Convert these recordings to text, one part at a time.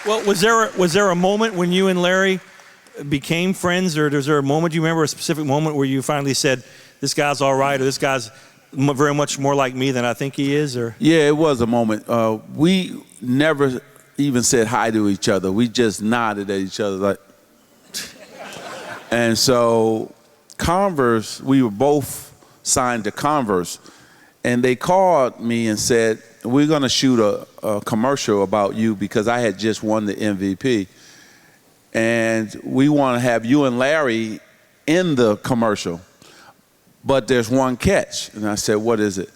Well, was there a moment when you and Larry became friends, or was there a moment, do you remember a specific moment where you finally said, this guy's all right, or this guy's very much more like me than I think he is? Or Yeah, it was a moment. We never even said hi to each other. We just nodded at each other like. And so Converse, we were both signed to Converse, and they called me and said, we're gonna shoot a commercial about you because I had just won the MVP. And we wanna have you and Larry in the commercial, but there's one catch. And I said, what is it?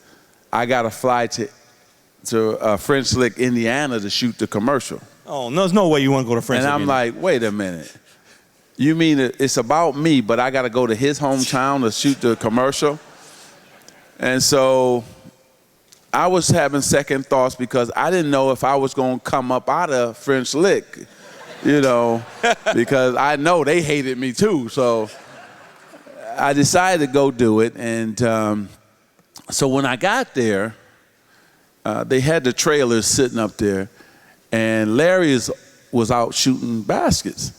I gotta fly to French Lick, Indiana to shoot the commercial. oh, no, there's no way you want to go to French Lick. And I'm like, wait a minute. You mean it's about me, but I gotta go to his hometown to shoot the commercial? And so I was having second thoughts because I didn't know if I was gonna come up out of French Lick, you know, because I know they hated me too. So I decided to go do it. And so when I got there, they had the trailers sitting up there, and Larry was out shooting baskets.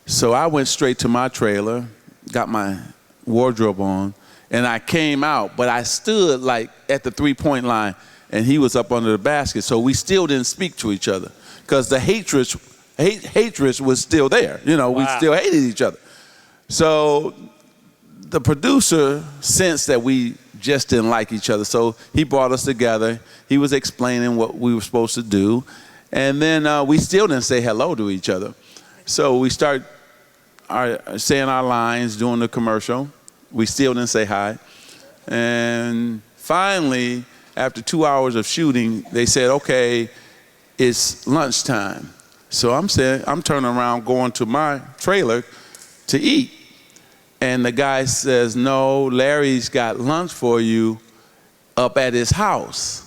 So I went straight to my trailer, got my wardrobe on, and I came out, but I stood like at the three-point line, and he was up under the basket. So we still didn't speak to each other because the hatred was still there. You know, wow. We still hated each other. So the producer sensed that we just didn't like each other. So he brought us together. He was explaining what we were supposed to do. And then we still didn't say hello to each other. So we start saying our lines, doing the commercial. We still didn't say hi. And finally, after 2 hours of shooting, they said, okay, it's lunchtime. So I'm turning around going to my trailer to eat. And the guy says, no, Larry's got lunch for you up at his house.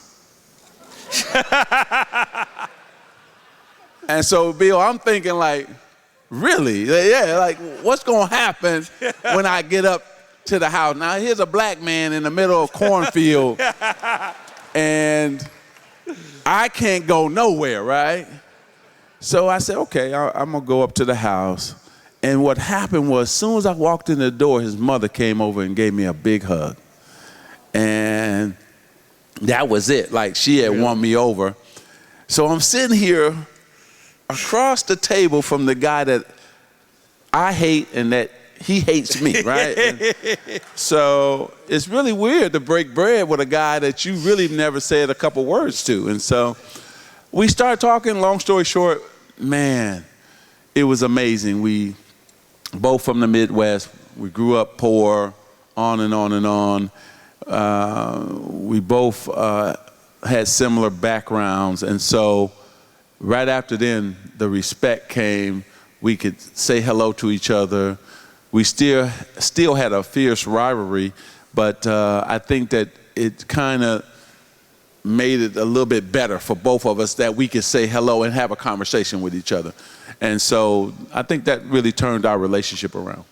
And so, Bill, I'm thinking like, really? Yeah, like what's gonna happen when I get up to the house? Now here's a black man in the middle of a cornfield and I can't go nowhere, right? So I said, okay, I'm gonna go up to the house. And what happened was, as soon as I walked in the door, his mother came over and gave me a big hug. And that was it, like she had won me over. So I'm sitting here across the table from the guy that I hate and that he hates me, right? So it's really weird to break bread with a guy that you really never said a couple words to. And so we started talking. Long story short, man, it was amazing. We both from the Midwest. We grew up poor, on and on and on. We both had similar backgrounds. And so right after then, the respect came. We could say hello to each other. We still had a fierce rivalry, but I think that it kind of made it a little bit better for both of us that we could say hello and have a conversation with each other. And so I think that really turned our relationship around.